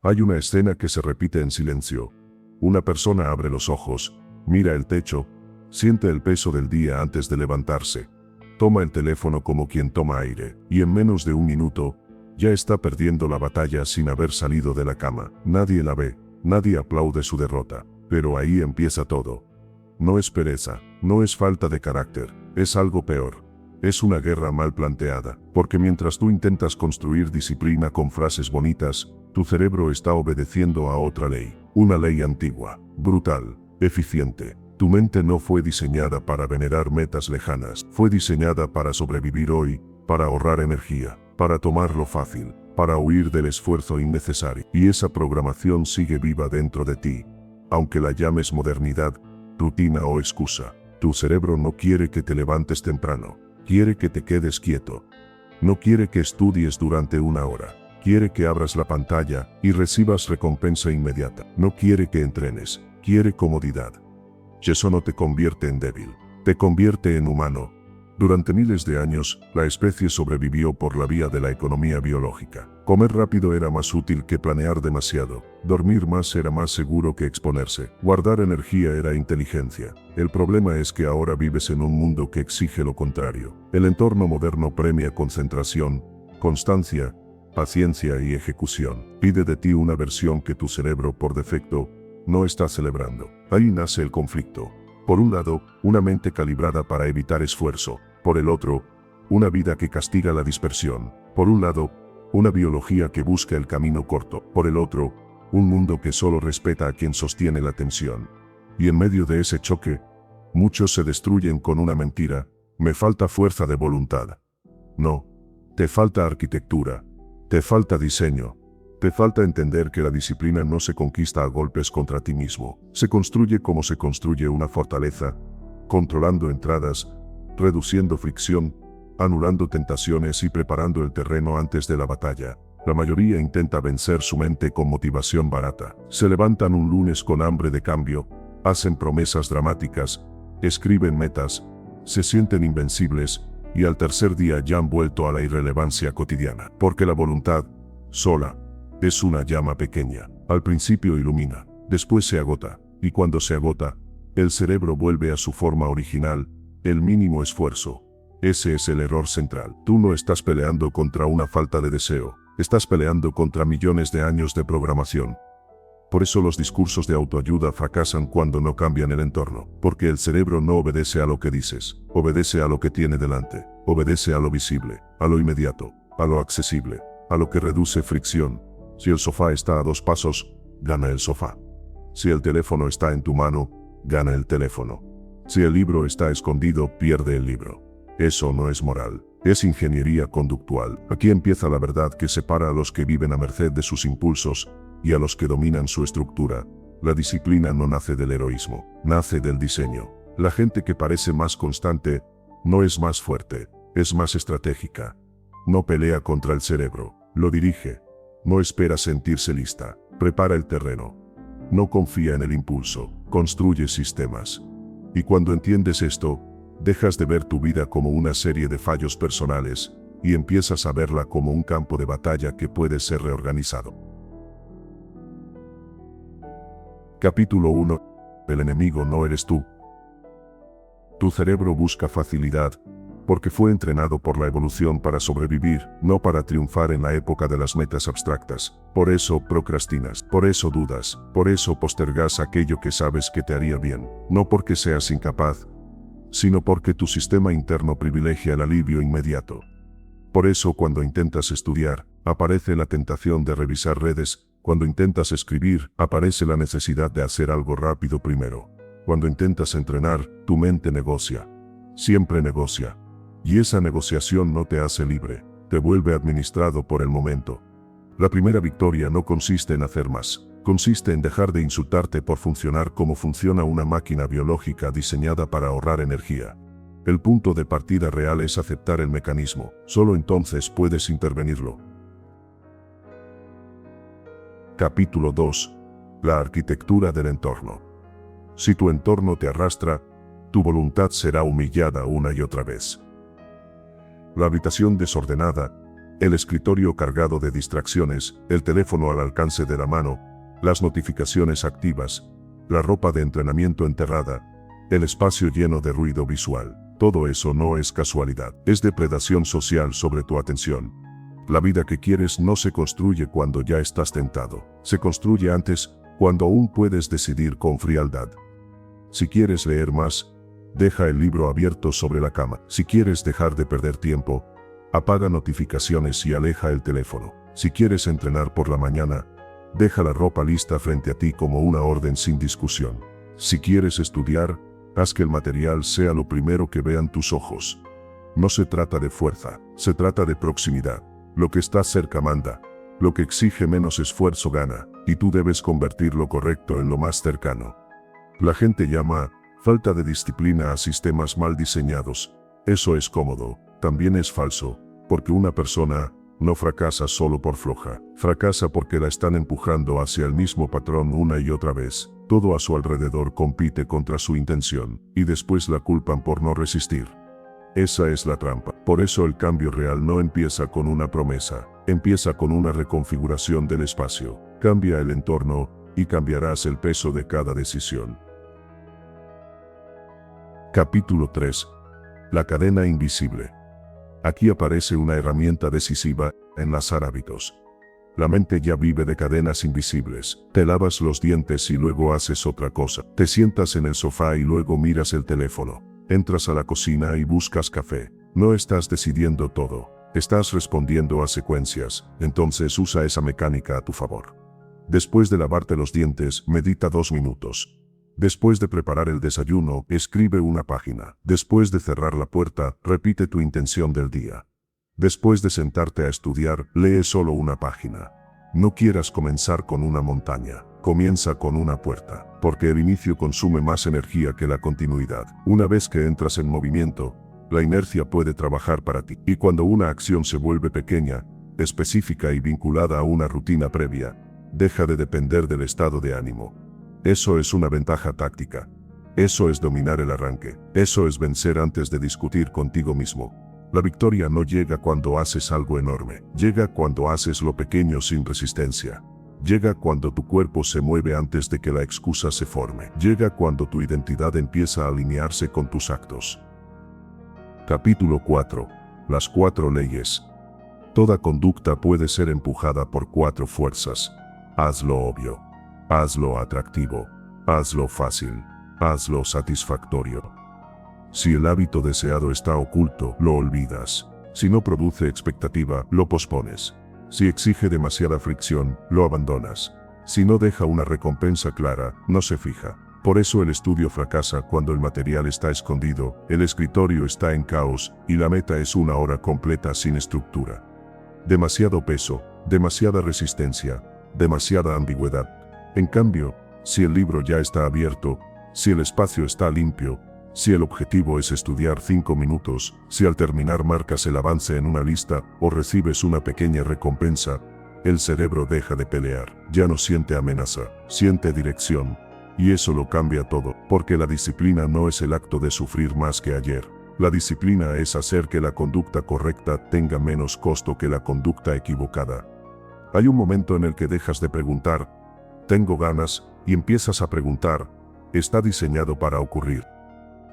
Hay una escena que se repite en silencio. Una persona abre los ojos, mira el techo, siente el peso del día antes de levantarse. Toma el teléfono como quien toma aire, y en menos de un minuto, ya está perdiendo la batalla sin haber salido de la cama. Nadie la ve, nadie aplaude su derrota, pero ahí empieza todo. No es pereza, no es falta de carácter, es algo peor. Es una guerra mal planteada, porque mientras tú intentas construir disciplina con frases bonitas, tu cerebro está obedeciendo a otra ley, una ley antigua, brutal, eficiente. Tu mente no fue diseñada para venerar metas lejanas, fue diseñada para sobrevivir hoy, para ahorrar energía, para tomar lo fácil, para huir del esfuerzo innecesario. Y esa programación sigue viva dentro de ti, aunque la llames modernidad, rutina o excusa. Tu cerebro no quiere que te levantes temprano, quiere que te quedes quieto. No quiere que estudies durante una hora, quiere que abras la pantalla y recibas recompensa inmediata. No quiere que entrenes, quiere comodidad. Y eso no te convierte en débil, te convierte en humano. Durante miles de años, la especie sobrevivió por la vía de la economía biológica. Comer rápido era más útil que planear demasiado. Dormir más era más seguro que exponerse. Guardar energía era inteligencia. El problema es que ahora vives en un mundo que exige lo contrario. El entorno moderno premia concentración, constancia, paciencia y ejecución. Pide de ti una versión que tu cerebro por defecto no está celebrando. Ahí nace el conflicto. Por un lado, una mente calibrada para evitar esfuerzo. Por el otro, una vida que castiga la dispersión. Por un lado, una biología que busca el camino corto. Por el otro, un mundo que solo respeta a quien sostiene la tensión. Y en medio de ese choque, muchos se destruyen con una mentira: me falta fuerza de voluntad. No, te falta arquitectura, te falta diseño. Te falta entender que la disciplina no se conquista a golpes contra ti mismo. Se construye como se construye una fortaleza, controlando entradas, reduciendo fricción, anulando tentaciones y preparando el terreno antes de la batalla. La mayoría intenta vencer su mente con motivación barata. Se levantan un lunes con hambre de cambio, hacen promesas dramáticas, escriben metas, se sienten invencibles, y al tercer día ya han vuelto a la irrelevancia cotidiana. Porque la voluntad, sola, es una llama pequeña. Al principio ilumina, después se agota, y cuando se agota, el cerebro vuelve a su forma original, el mínimo esfuerzo. Ese es el error central. Tú no estás peleando contra una falta de deseo, estás peleando contra millones de años de programación. Por eso los discursos de autoayuda fracasan cuando no cambian el entorno, porque el cerebro no obedece a lo que dices, obedece a lo que tiene delante, obedece a lo visible, a lo inmediato, a lo accesible, a lo que reduce fricción. Si el sofá está a 2 pasos, gana el sofá. Si el teléfono está en tu mano, gana el teléfono. Si el libro está escondido, pierde el libro. Eso no es moral, es ingeniería conductual. Aquí empieza la verdad que separa a los que viven a merced de sus impulsos y a los que dominan su estructura. La disciplina no nace del heroísmo, nace del diseño. La gente que parece más constante no es más fuerte, es más estratégica. No pelea contra el cerebro, lo dirige. No espera sentirse lista, prepara el terreno. No confía en el impulso, construye sistemas. Y cuando entiendes esto, dejas de ver tu vida como una serie de fallos personales y empiezas a verla como un campo de batalla que puede ser reorganizado. Capítulo 1. El enemigo no eres tú. Tu cerebro busca facilidad, porque fue entrenado por la evolución para sobrevivir, no para triunfar en la época de las metas abstractas. Por eso procrastinas, por eso dudas, por eso postergas aquello que sabes que te haría bien. No porque seas incapaz, sino porque tu sistema interno privilegia el alivio inmediato. Por eso cuando intentas estudiar, aparece la tentación de revisar redes. Cuando intentas escribir, aparece la necesidad de hacer algo rápido primero. Cuando intentas entrenar, tu mente negocia. Siempre negocia. Y esa negociación no te hace libre, te vuelve administrado por el momento. La primera victoria no consiste en hacer más, consiste en dejar de insultarte por funcionar como funciona una máquina biológica diseñada para ahorrar energía. El punto de partida real es aceptar el mecanismo, solo entonces puedes intervenirlo. Capítulo 2. La arquitectura del entorno. Si tu entorno te arrastra, tu voluntad será humillada una y otra vez. La habitación desordenada, El escritorio cargado de distracciones, el teléfono al alcance de la mano, las notificaciones activas, la ropa de entrenamiento enterrada, el espacio lleno de ruido visual. Todo eso no es casualidad, es depredación social sobre tu atención. La vida que quieres no se construye cuando ya estás tentado, se construye antes, cuando aún puedes decidir con frialdad. Si quieres leer más, deja el libro abierto sobre la cama. Si quieres dejar de perder tiempo, apaga notificaciones y aleja el teléfono. Si quieres entrenar por la mañana, deja la ropa lista frente a ti como una orden sin discusión. Si quieres estudiar, haz que el material sea lo primero que vean tus ojos. No se trata de fuerza, se trata de proximidad. Lo que está cerca manda. Lo que exige menos esfuerzo gana, y tú debes convertir lo correcto en lo más cercano. La gente llama falta de disciplina a sistemas mal diseñados. Eso es cómodo, también es falso, porque una persona no fracasa solo por floja, fracasa porque la están empujando hacia el mismo patrón una y otra vez. Todo a su alrededor compite contra su intención, y después la culpan por no resistir. Esa es la trampa. Por eso el cambio real no empieza con una promesa, empieza con una reconfiguración del espacio. Cambia el entorno, y cambiarás el peso de cada decisión. Capítulo 3. La cadena invisible. Aquí aparece una herramienta decisiva: enlazar hábitos. La mente ya vive de cadenas invisibles. Te lavas los dientes y luego haces otra cosa. Te sientas en el sofá y luego miras el teléfono. Entras a la cocina y buscas café. No estás decidiendo todo. Estás respondiendo a secuencias. Entonces usa esa mecánica a tu favor. Después de lavarte los dientes, medita 2 minutos. Después de preparar el desayuno, escribe una página. Después de cerrar la puerta, repite tu intención del día. Después de sentarte a estudiar, lee solo una página. No quieras comenzar con una montaña. Comienza con una puerta, porque el inicio consume más energía que la continuidad. Una vez que entras en movimiento, la inercia puede trabajar para ti. Y cuando una acción se vuelve pequeña, específica y vinculada a una rutina previa, deja de depender del estado de ánimo. Eso es una ventaja táctica. Eso es dominar el arranque. Eso es vencer antes de discutir contigo mismo. La victoria no llega cuando haces algo enorme. Llega cuando haces lo pequeño sin resistencia. Llega cuando tu cuerpo se mueve antes de que la excusa se forme. Llega cuando tu identidad empieza a alinearse con tus actos. Capítulo 4. Las 4 leyes. Toda conducta puede ser empujada por 4 fuerzas. Hazlo obvio. Hazlo atractivo. Hazlo fácil. Hazlo satisfactorio. Si el hábito deseado está oculto, lo olvidas. Si no produce expectativa, lo pospones. Si exige demasiada fricción, lo abandonas. Si no deja una recompensa clara, no se fija. Por eso el estudio fracasa cuando el material está escondido, el escritorio está en caos, y la meta es una hora completa sin estructura. Demasiado peso, demasiada resistencia, demasiada ambigüedad. En cambio, si el libro ya está abierto, si el espacio está limpio, si el objetivo es estudiar 5 minutos, si al terminar marcas el avance en una lista o recibes una pequeña recompensa, el cerebro deja de pelear, ya no siente amenaza, siente dirección. Y eso lo cambia todo, porque la disciplina no es el acto de sufrir más que ayer. La disciplina es hacer que la conducta correcta tenga menos costo que la conducta equivocada. Hay un momento en el que dejas de preguntar, ¿tengo ganas?, y empiezas a preguntar, ¿está diseñado para ocurrir?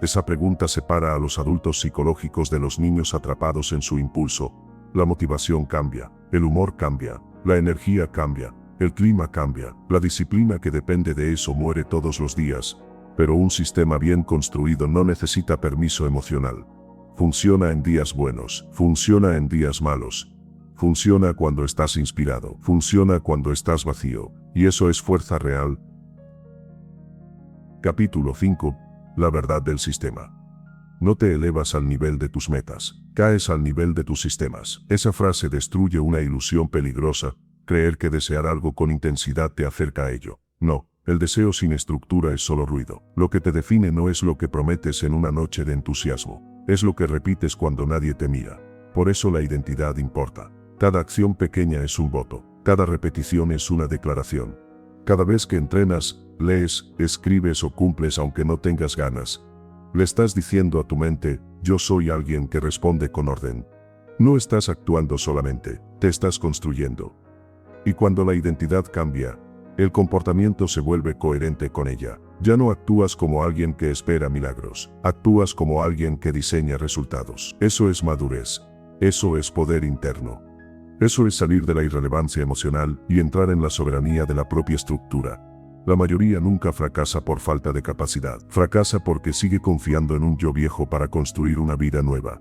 Esa pregunta separa a los adultos psicológicos de los niños atrapados en su impulso. La motivación cambia, el humor cambia, la energía cambia, el clima cambia. La disciplina que depende de eso muere todos los días, pero un sistema bien construido no necesita permiso emocional. Funciona en días buenos, funciona en días malos. Funciona cuando estás inspirado, funciona cuando estás vacío, y eso es fuerza real. Capítulo 5. La verdad del sistema. No te elevas al nivel de tus metas, caes al nivel de tus sistemas. Esa frase destruye una ilusión peligrosa, creer que desear algo con intensidad te acerca a ello. No, el deseo sin estructura es solo ruido. Lo que te define no es lo que prometes en una noche de entusiasmo, es lo que repites cuando nadie te mira. Por eso la identidad importa. Cada acción pequeña es un voto, cada repetición es una declaración. Cada vez que entrenas, lees, escribes o cumples aunque no tengas ganas, le estás diciendo a tu mente, yo soy alguien que responde con orden. No estás actuando solamente, te estás construyendo. Y cuando la identidad cambia, el comportamiento se vuelve coherente con ella. Ya no actúas como alguien que espera milagros, actúas como alguien que diseña resultados. Eso es madurez. Eso es poder interno. Eso es salir de la irrelevancia emocional y entrar en la soberanía de la propia estructura. La mayoría nunca fracasa por falta de capacidad. Fracasa porque sigue confiando en un yo viejo para construir una vida nueva.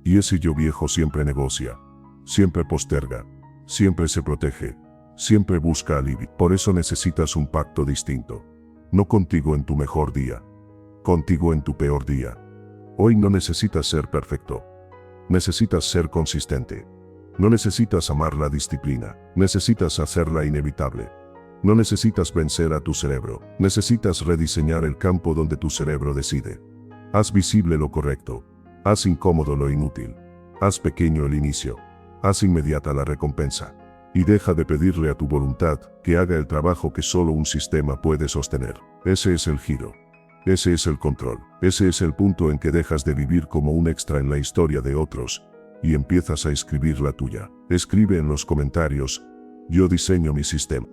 Y ese yo viejo siempre negocia, siempre posterga, siempre se protege, siempre busca alivio. Por eso necesitas un pacto distinto. No contigo en tu mejor día, contigo en tu peor día. Hoy no necesitas ser perfecto. Necesitas ser consistente. No necesitas amar la disciplina. Necesitas hacerla inevitable. No necesitas vencer a tu cerebro. Necesitas rediseñar el campo donde tu cerebro decide. Haz visible lo correcto. Haz incómodo lo inútil. Haz pequeño el inicio. Haz inmediata la recompensa. Y deja de pedirle a tu voluntad que haga el trabajo que solo un sistema puede sostener. Ese es el giro. Ese es el control. Ese es el punto en que dejas de vivir como un extra en la historia de otros y empiezas a escribir la tuya. Escribe en los comentarios: yo diseño mi sistema.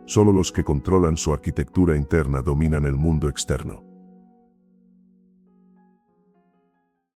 Solo los que controlan su arquitectura interna dominan el mundo externo.